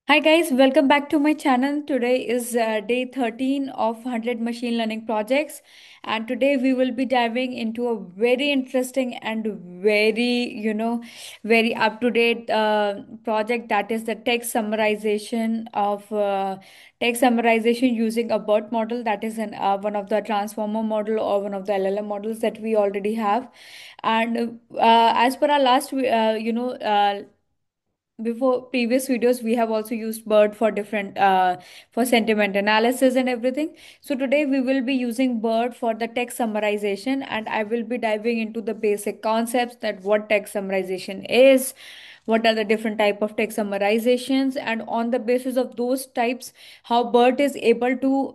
Hi guys, welcome back to my channel. Today is day 13 of 100 machine learning projects, and today we will be diving into a very interesting and very up to date project, that is the text summarization using a BERT model, that is one of the transformer model or one of the LLM models that we already have. And as per our last before previous videos, we have also used BERT for different for sentiment analysis and everything. So today we will be using BERT for the text summarization, and I will be diving into the basic concepts, that what text summarization is, what are the different type of text summarizations, and on the basis of those types, how BERT is able to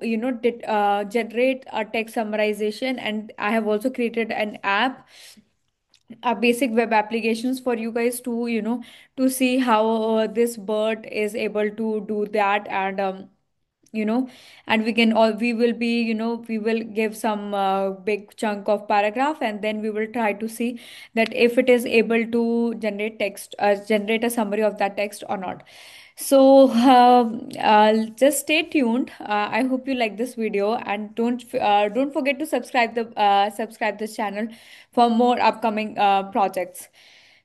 generate a text summarization. And I have also created an app, basic web applications for you guys to to see how this BERT is able to do that. And you know and we will be we will give some big chunk of paragraph, and then we will try to see that if it is able to generate a summary of that text or not. So just stay tuned. I hope you like this video, and don't forget to subscribe this channel for more upcoming projects.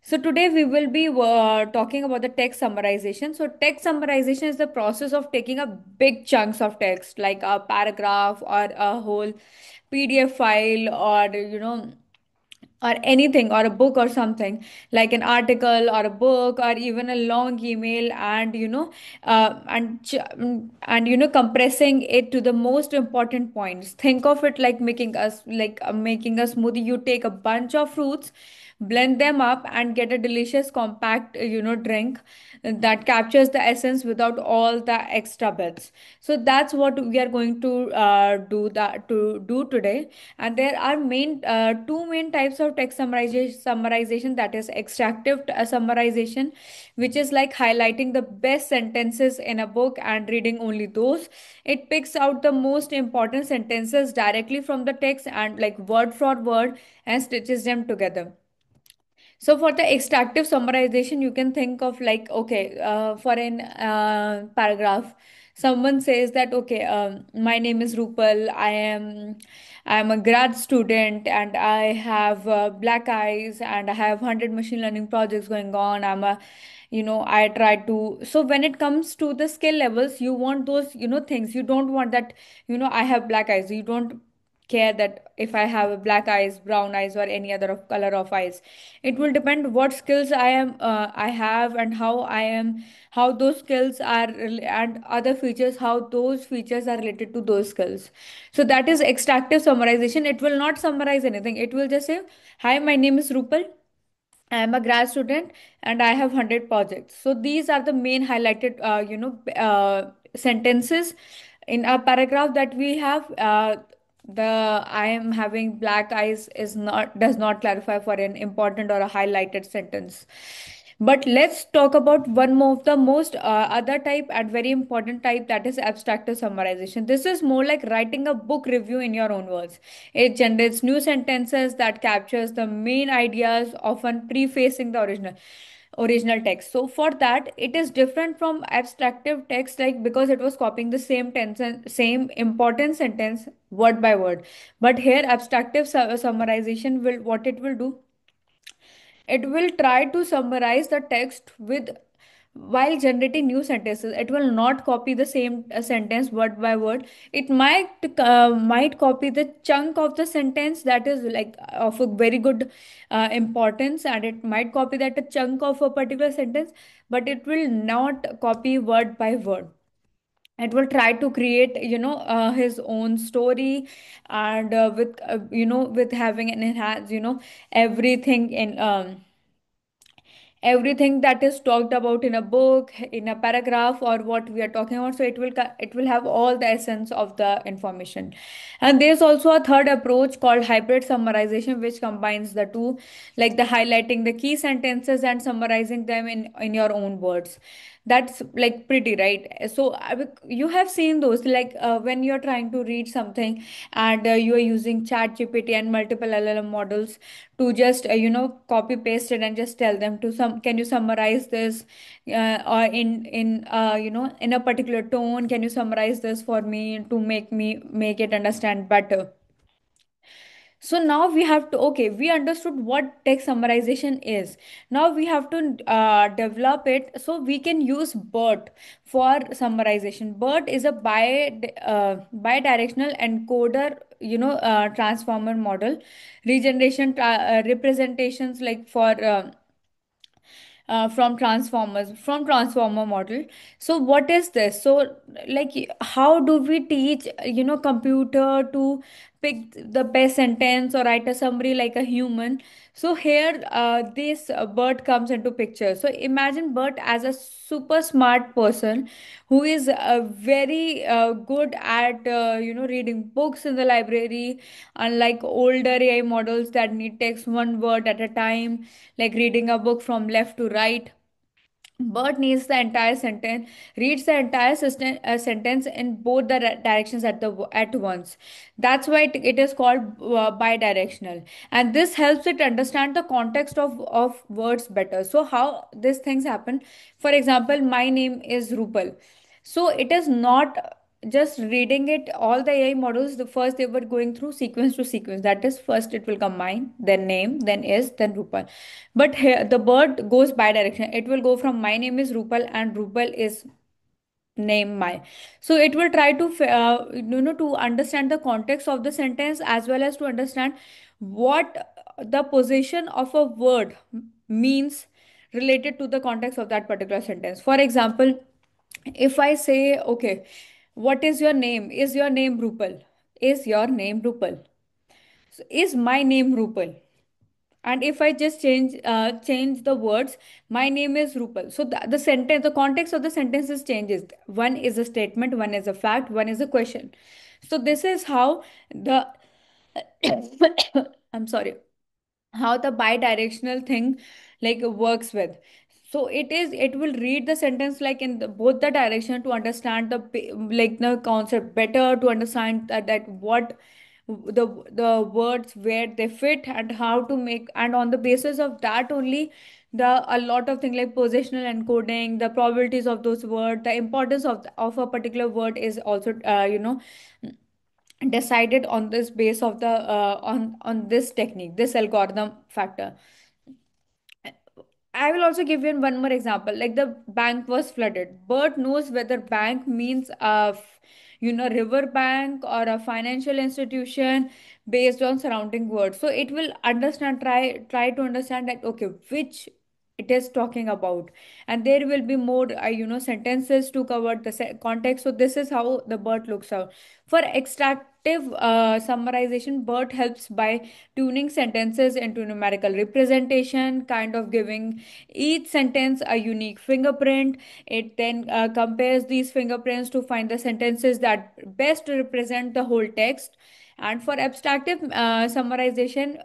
So today we will be talking about the text summarization. So text summarization is the process of taking a big chunks of text, like a paragraph or a whole PDF file, or or anything, or a book or something, like an article or a book or even a long email, and compressing it to the most important points. Think of it like making a smoothie. You take a bunch of fruits, blend them up, and get a delicious compact drink that captures the essence without all the extra bits. So that's what we are going to do today. And there are two main types of text summarization, that is extractive summarization, which is like highlighting the best sentences in a book and reading only those. It picks out the most important sentences directly from the text, and like word for word, and stitches them together. So for the extractive summarization, you can think of like, okay, for an paragraph, someone says that, okay, my name is Rupal. I am a grad student, and I have black eyes, and I have 100 machine learning projects going on. I try to. So when it comes to the skill levels, you want those things. You don't want that, I have black eyes. You don't care that if I have black eyes, brown eyes, or any other color of eyes. It will depend what skills I have, and how those skills are and other features, how those features are related to those skills. So that is extractive summarization. It will not summarize anything. It will just say, hi, my name is Rupal. I am a grad student, and I have 100 projects. So these are the main highlighted, sentences in a paragraph that we have. The I am having black eyes is not does not clarify for an important or a highlighted sentence. But let's talk about one more of the most other type and very important type, that is abstractive summarization. This is more like writing a book review in your own words. It generates new sentences that captures the main ideas, often prefacing the original text. So for that, it is different from abstractive text, like because it was copying the same tense and same important sentence word by word. But here, abstractive summarization will what it will do, it will try to summarize the text with while generating new sentences. It will not copy the same sentence word by word. It might copy the chunk of the sentence that is like of a very good importance, and it might copy that a chunk of a particular sentence, but it will not copy word by word. It will try to create his own story, and with having an enhanced everything in everything that is talked about in a book, in a paragraph, or what we are talking about. So it will have all the essence of the information. And there's also a third approach called hybrid summarization, which combines the two, like the highlighting the key sentences and summarizing them in your own words. That's like pretty, right? So you have seen those, like when you're trying to read something, and you are using chat gpt and multiple LLM models to just copy paste it and just tell them to some, can you summarize this, or in in a particular tone, can you summarize this for me to make it understand better. So now we have to, okay, we understood what text summarization is. Now we have to develop it so we can use BERT for summarization. BERT is a bidirectional encoder, transformer model, representations like for from transformer model. So what is this? So like, how do we teach computer to pick the best sentence or write a summary like a human? So here this Bert comes into picture. So imagine Bert as a super smart person who is very good at reading books in the library, unlike older AI models that need text one word at a time, like reading a book from left to right. Bert needs the entire sentence, reads the entire sentence in both the directions at once. That's why it is called bidirectional, and this helps it understand the context of words better. So how these things happen? For example, my name is Rupal. So it is not just reading it. All the AI models, the first they were going through sequence to sequence. That is, first it will come mine, then name, then is, then Rupal. But here the bird goes bi-directional. It will go from my name is Rupal and Rupal is name my. So it will try to to understand the context of the sentence, as well as to understand what the position of a word means related to the context of that particular sentence. For example, if I say, okay, what is your name? Is your name Rupal? Is your name Rupal? So is my name Rupal? And if I just change the words, my name is Rupal. So the sentence, the context of the sentences changes. One is a statement, one is a fact, one is a question. So this is how the I'm sorry, how the bidirectional thing like works with. So it will read the sentence like in both the direction to understand like the concept better, to understand that what the words where they fit and how to make, and on the basis of that only the a lot of things like positional encoding, the probabilities of those words, the importance of a particular word is also decided on this base of the on this technique, this algorithm factor. I will also give you one more example. Like the bank was flooded. Bert knows whether bank means river bank or a financial institution based on surrounding words. So it will understand, try to understand that, okay, which it is talking about, and there will be more sentences to cover the context. So this is how the Bert looks out. For extractive summarization, Bert helps by tuning sentences into numerical representation, kind of giving each sentence a unique fingerprint. It then compares these fingerprints to find the sentences that best represent the whole text. And for abstractive summarization,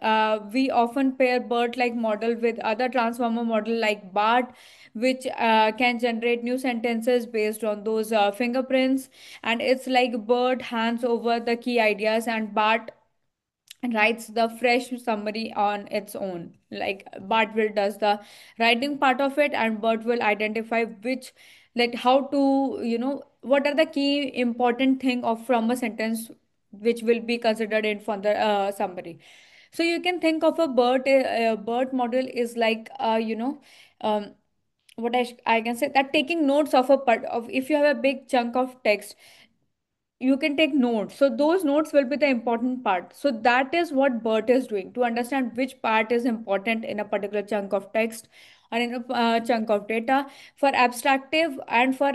we often pair BERT like model with other transformer model like BART, which can generate new sentences based on those fingerprints. And it's like BERT hands over the key ideas, and BART writes the fresh summary on its own. Like Bartwill does the writing part of it, and Bert will identify which, like how to, what are the key important thing of from a sentence which will be considered in for the summary. So you can think of a Bert model is like um, what I can say, that taking notes of a part of, if you have a big chunk of text, you can take notes. So those notes will be the important part. So that is what Bert is doing to understand which part is important in a particular chunk of text or in a chunk of data. For abstractive and for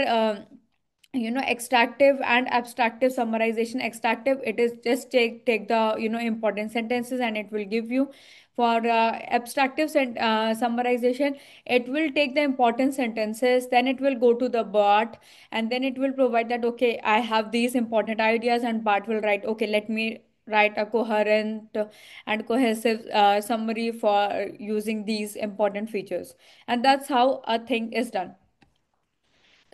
extractive and abstractive summarization, extractive, it is just take the important sentences and it will give you. For abstractive summarization, it will take the important sentences, then it will go to the BART, and then it will provide that, okay, I have these important ideas, and BART will write, okay, let me write a coherent and cohesive summary for using these important features. And that's how a thing is done.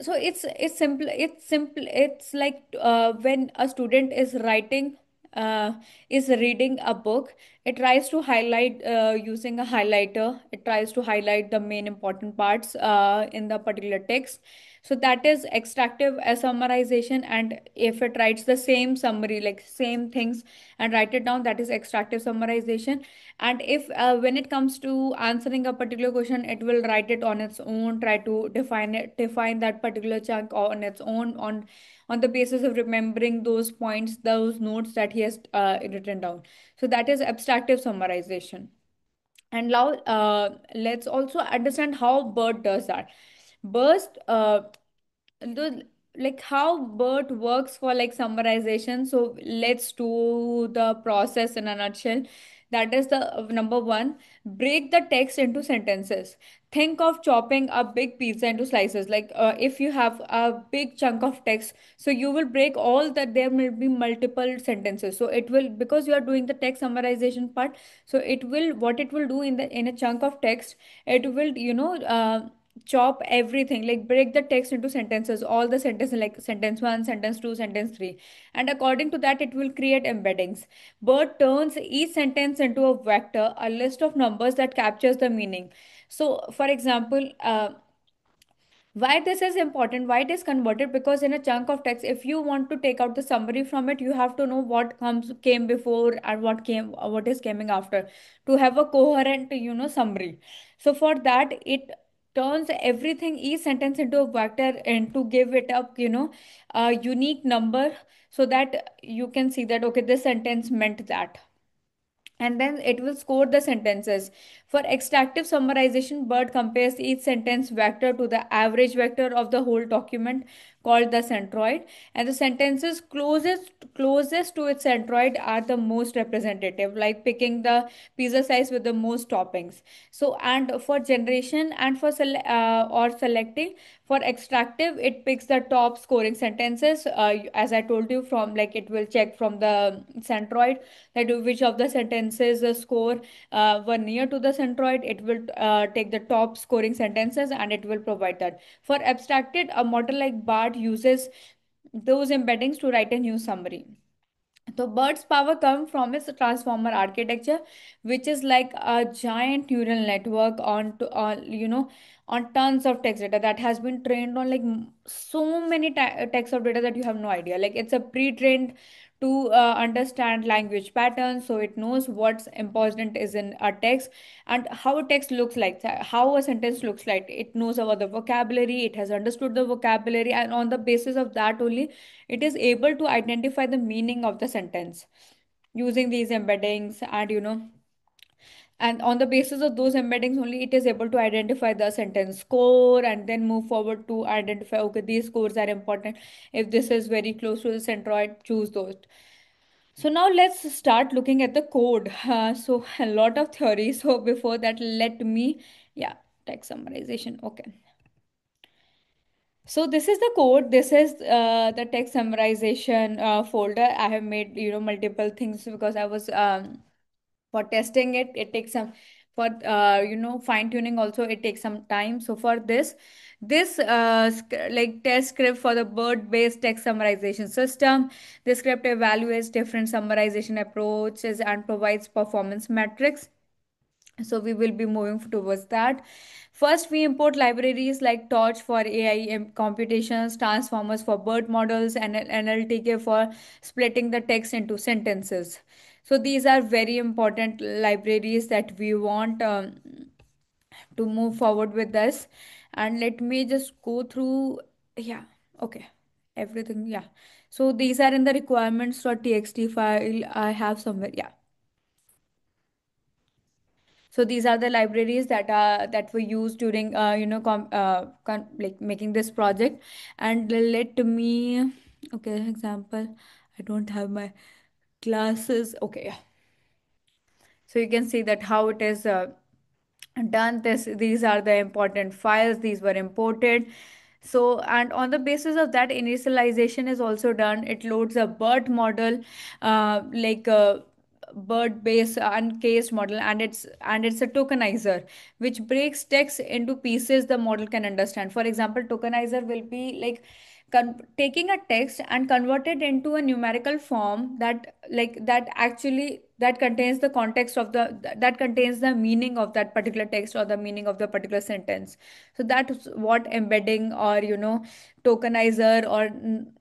So it's simple, it's like when a student is writing is reading a book, It tries to highlight using a highlighter. It tries to highlight the main important parts in the particular text. So that is extractive summarization. And if it writes the same summary, like same things, and write it down, that is extractive summarization. And if when it comes to answering a particular question, it will write it on its own, try to define that particular chunk on its own, on the basis of remembering those points, those notes that he has written down. So that is abstractive summarization. And now let's also understand how BERT does that. Burst the like how BERT works for like summarization. So let's do the process in a nutshell. That is the number one, break the text into sentences. Think of chopping a big pizza into slices. Like if you have a big chunk of text, so you will break all that, there will be multiple sentences. So it will, because you are doing the text summarization part, so it will, what it will do in the in a chunk of text, it will chop everything, like break the text into sentences, all the sentences, like sentence 1, sentence 2, sentence 3, and according to that it will create embeddings. BERT turns each sentence into a vector, a list of numbers that captures the meaning. So for example, why this is important, why it is converted, because in a chunk of text, if you want to take out the summary from it, you have to know what comes came before and what is coming after, to have a coherent summary. So for that, it turns everything, each sentence, into a vector, and to give it up a unique number, so that you can see that okay, this sentence meant that, and then it will score the sentences. For extractive summarization, BERT compares each sentence vector to the average vector of the whole document, called the centroid, and the sentences closest to its centroid are the most representative, like picking the pizza size with the most toppings. So, and for generation and for or selecting, for extractive, it picks the top scoring sentences. As I told you, from like it will check from the centroid that which of the sentences the score were near to the centroid. It will take the top scoring sentences and it will provide that. For abstracted, a model like BART uses those embeddings to write a new summary. So BERT's power comes from its transformer architecture, which is like a giant neural network on on tons of text data that has been trained on like so many text of data that you have no idea. Like it's a pre-trained to understand language patterns, so it knows what's important is in a text and how a text looks like, how a sentence looks like. It knows about the vocabulary, it has understood the vocabulary, and on the basis of that only, it is able to identify the meaning of the sentence using these embeddings. And on the basis of those embeddings only, it is able to identify the sentence score and then move forward to identify, okay, these scores are important. If this is very close to the centroid, choose those. So now let's start looking at the code. So a lot of theory. So before that, let me, yeah, text summarization. Okay. So this is the code. This is the text summarization folder. I have made multiple things because I was for testing it. It takes some, for fine tuning also it takes some time. So for this like test script for the BERT based text summarization system, the script evaluates different summarization approaches and provides performance metrics. So we will be moving towards that. First, we import libraries like Torch for AI computations, Transformers for BERT models, and NLTK for splitting the text into sentences. So these are very important libraries that we want to move forward with this. And let me just go through, yeah, okay, everything, yeah. So these are in the requirements.txt file I have somewhere, yeah. So these are the libraries that were used during like making this project. And let me, okay, example, I don't have my glasses, okay, yeah. So you can see that how it is done. These are the important files, these were imported. So, and on the basis of that, initialization is also done. It loads a BERT model, like a BERT based uncased model, and it's a tokenizer which breaks text into pieces the model can understand. For example, tokenizer will be like taking a text and convert it into a numerical form that that actually that contains the context of the that contains the meaning of that particular text or the meaning of the particular sentence. So that's what embedding or tokenizer or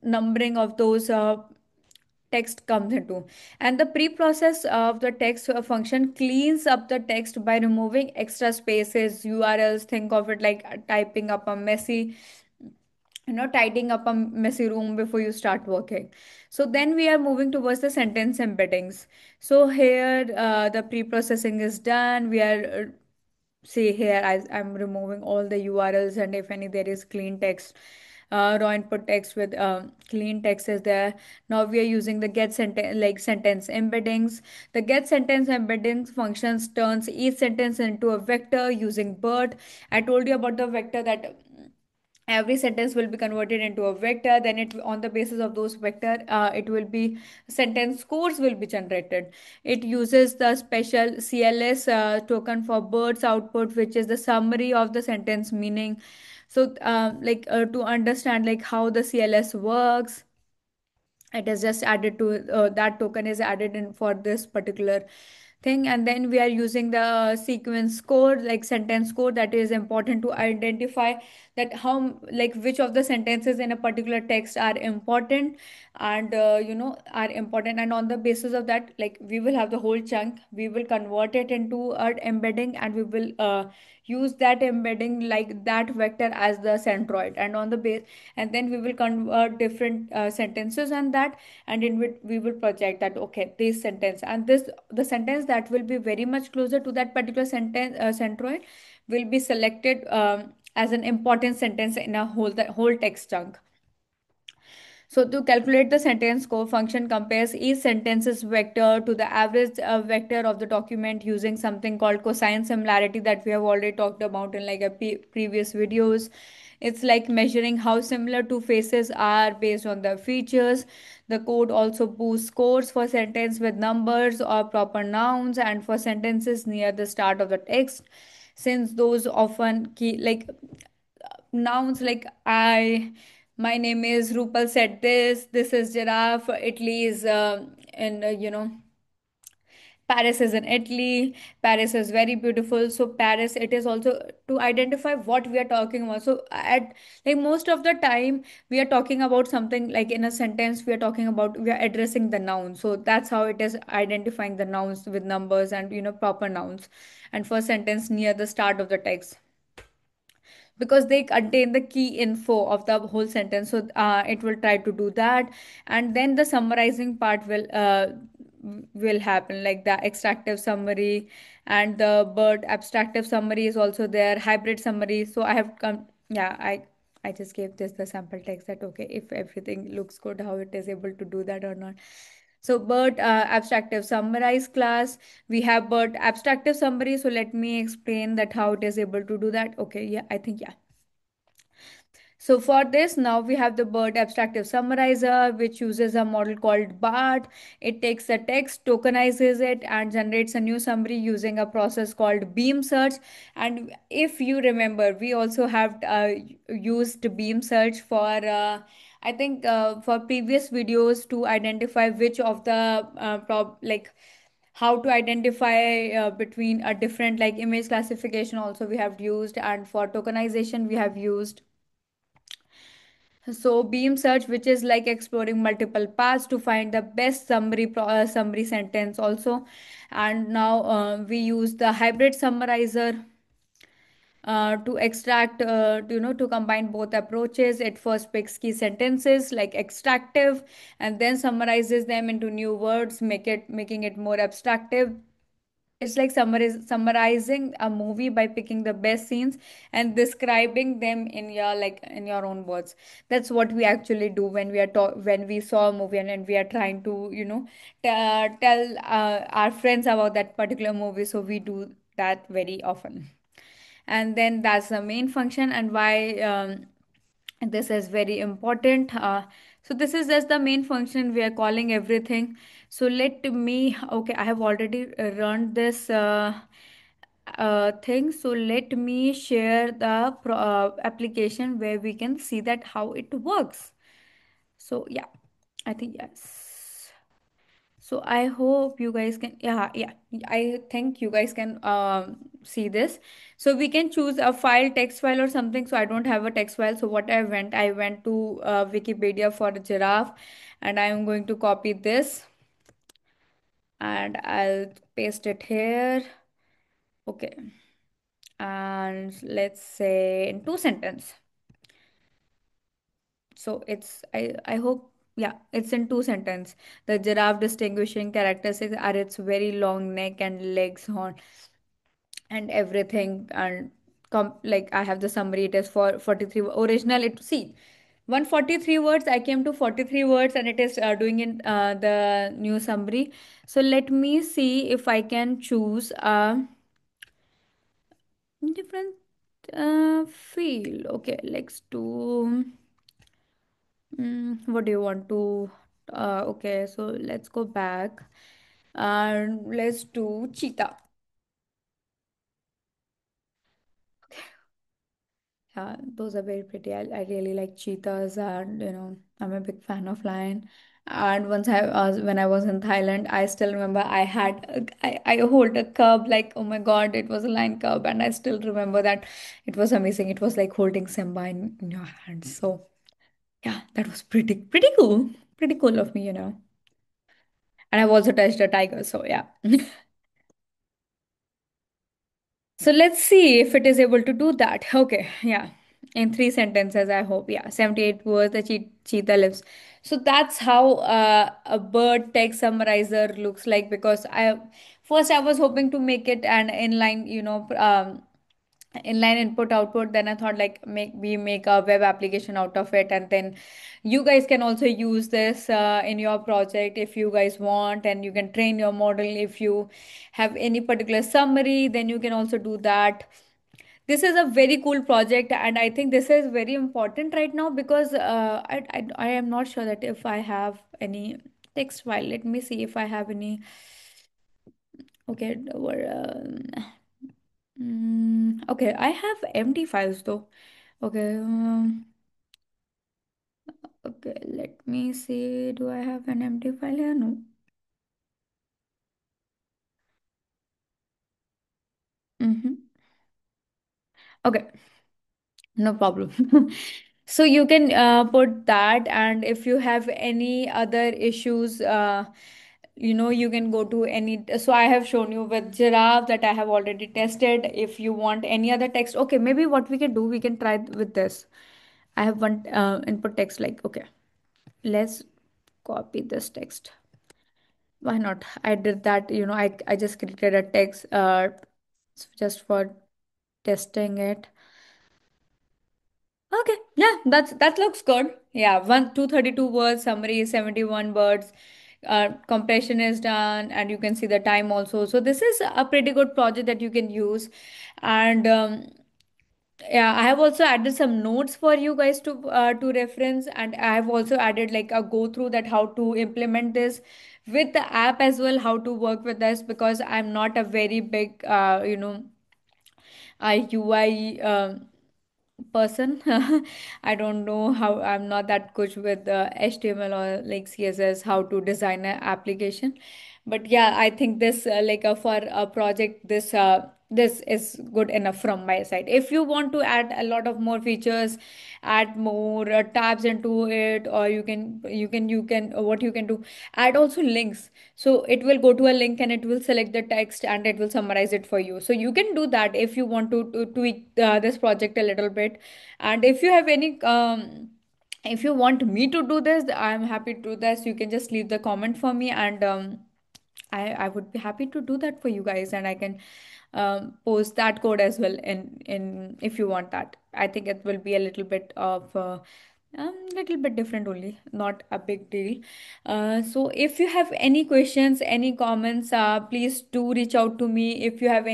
numbering of those text comes into. And the pre-process of the text function cleans up the text by removing extra spaces, urls. Think of it like typing up a messy, tidying up a messy room before you start working. So then we are moving towards the sentence embeddings. So here the pre-processing is done. We are see here I'm removing all the urls, and if any there is clean text, raw input text with clean text is there. Now we are using the get sentence sentence embeddings. The get sentence embeddings functions turns each sentence into a vector using BERT. I told you about the vector, that every sentence will be converted into a vector. Then it, on the basis of those vector, it will be sentence scores will be generated. It uses the special cls token for birds output, which is the summary of the sentence meaning. So to understand like how the cls works, it is just added to that token is added in for this particular thing. And then we are using the sequence code, like sentence code, that is important to identify that how, like which of the sentences in a particular text are important, and are important. And on the basis of that, like we will have the whole chunk, we will convert it into our embedding, and we will use that embedding like that vector as the centroid. And on the base, and then we will convert different sentences and that, and in which we will project that okay, this sentence and this, the sentence that will be very much closer to that particular sentence centroid will be selected as an important sentence in a whole, the whole text chunk. So to calculate the sentence score, function compares each sentence's vector to the average vector of the document using something called cosine similarity that we have already talked about in like a previous videos. It's like measuring how similar two faces are based on the features. The code also boosts scores for sentence with numbers or proper nouns, and for sentences near the start of the text, since those often key like nouns like I, my name is Rupal said this is giraffe, Italy is in Paris is in Italy, Paris is very beautiful. So Paris, it is also to identify what we are talking about. So at like most of the time we are talking about something like in a sentence we are talking about, we are addressing the noun. So that's how it is identifying the nouns with numbers and proper nouns, and first sentence near the start of the text, because they contain the key info of the whole sentence. So it will try to do that. And then the summarizing part will happen, like the extractive summary, and the bird abstractive summary is also there, hybrid summary. So I have come, yeah, I just gave this the sample text that okay, if everything looks good, how it is able to do that or not. So BERT abstractive summarize class, we have BERT abstractive summary. So let me explain that how it is able to do that. Okay, yeah, I think yeah. So for this, now we have the BERT abstractive summarizer, which uses a model called BART. It takes the text, tokenizes it, and generates a new summary using a process called beam search. And if you remember, we also have used beam search for I think for previous videos to identify which of the how to identify between a different like image classification also we have used, and for tokenization we have used. So beam search, which is like exploring multiple paths to find the best summary sentence also. And now we use the hybrid summarizer to extract to combine both approaches. It first picks key sentences like extractive, and then summarizes them into new words, making it more abstractive. It's like summarizing a movie by picking the best scenes and describing them in your in your own words. That's what we actually do when we are when we saw a movie, and we are trying to tell our friends about that particular movie. So we do that very often. And then that's the main function, and why this is very important. So this is just the main function, we are calling everything. So let me, okay, I have already run this thing. So let me share the application where we can see that how it works. So yeah, I think yes. So I hope you guys can, yeah, I think you guys can see this. So we can choose a file, text file or something. So I don't have a text file. So what I went to Wikipedia for a giraffe, and I am going to copy this and I'll paste it here. Okay. And let's say in two sentence. So I hope, yeah, it's in two sentence. The giraffe distinguishing characteristics are its very long neck and legs, horn, and everything. And like I have the summary. It is for 43 original. It see 143 words. I came to 43 words, and it is doing in the new summary. So let me see if I can choose a different field. Okay, let's do. What do you want to? Okay, so let's go back and let's do cheetah. Yeah, those are very pretty. I really like cheetahs, and I'm a big fan of lion. And once I was when I was in Thailand, I still remember I hold a cub, like, oh my God, it was a lion cub, and I still remember that it was amazing. It was like holding Simba in your hands. So yeah, that was pretty cool of me. And I've also touched a tiger, so yeah. So let's see if it is able to do that. Okay, yeah. In three sentences, I hope. Yeah, 78 words, the cheetah lives. So that's how a bird text summarizer looks like, because I was hoping to make it an inline, inline input output. Then I thought, like, make a web application out of it, and then you guys can also use this in your project if you guys want, and you can train your model. If you have any particular summary, then you can also do that. This is a very cool project, and I think this is very important right now, because I am not sure that if I have any text file. Let me see if I have any. Okay, okay, I have empty files though. Okay, okay, let me see. Do I have an empty file here? No. Mm-hmm. Okay, no problem. So you can put that, and if you have any other issues, you can go to any. So I have shown you with giraffe that I have already tested. If you want any other text, okay, maybe what we can do, we can try with this. I have one input text, like, okay, let's copy this text. Why not? I did that, I just created a text just for testing it. Okay, yeah, that looks good. Yeah, 232 words, summary 71 words. Compression is done, and you can see the time also. So this is a pretty good project that you can use. And yeah, I have also added some notes for you guys to reference, and I have also added like a go through that how to implement this with the app as well, how to work with this, because I'm not a very big UI person. I don't know how. I'm not that good with HTML or like CSS, how to design an application. But yeah, I think this like for a project, this is good enough from my side. If you want to add a lot of more features, add more tabs into it, or you can what you can do, add also links. So it will go to a link, and it will select the text, and it will summarize it for you. So you can do that if you want to tweak this project a little bit. And if you have any if you want me to do this, I'm happy to do this. You can just leave the comment for me, and I would be happy to do that for you guys, and I can post that code as well in if you want that. I think it will be a little bit different only, not a big deal. So if you have any questions, any comments, please do reach out to me. If you have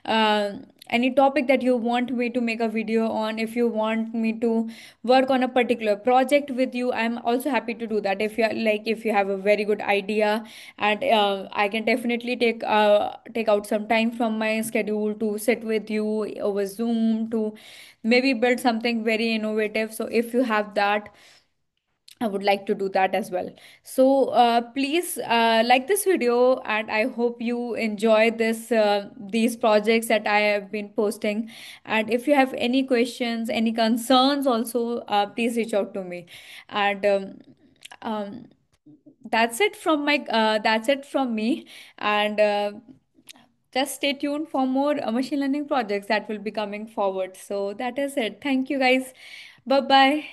uh, any topic that you want me to make a video on, if you want me to work on a particular project with you, I'm also happy to do that. If you have a very good idea, and I can definitely take out some time from my schedule to sit with you over Zoom to maybe build something very innovative. So if you have that, I would like to do that as well. So please like this video, and I hope you enjoy these projects that I have been posting. And if you have any questions, any concerns, also please reach out to me. And um, that's it from me. And just stay tuned for more machine learning projects that will be coming forward. So that is it. Thank you guys. Bye bye.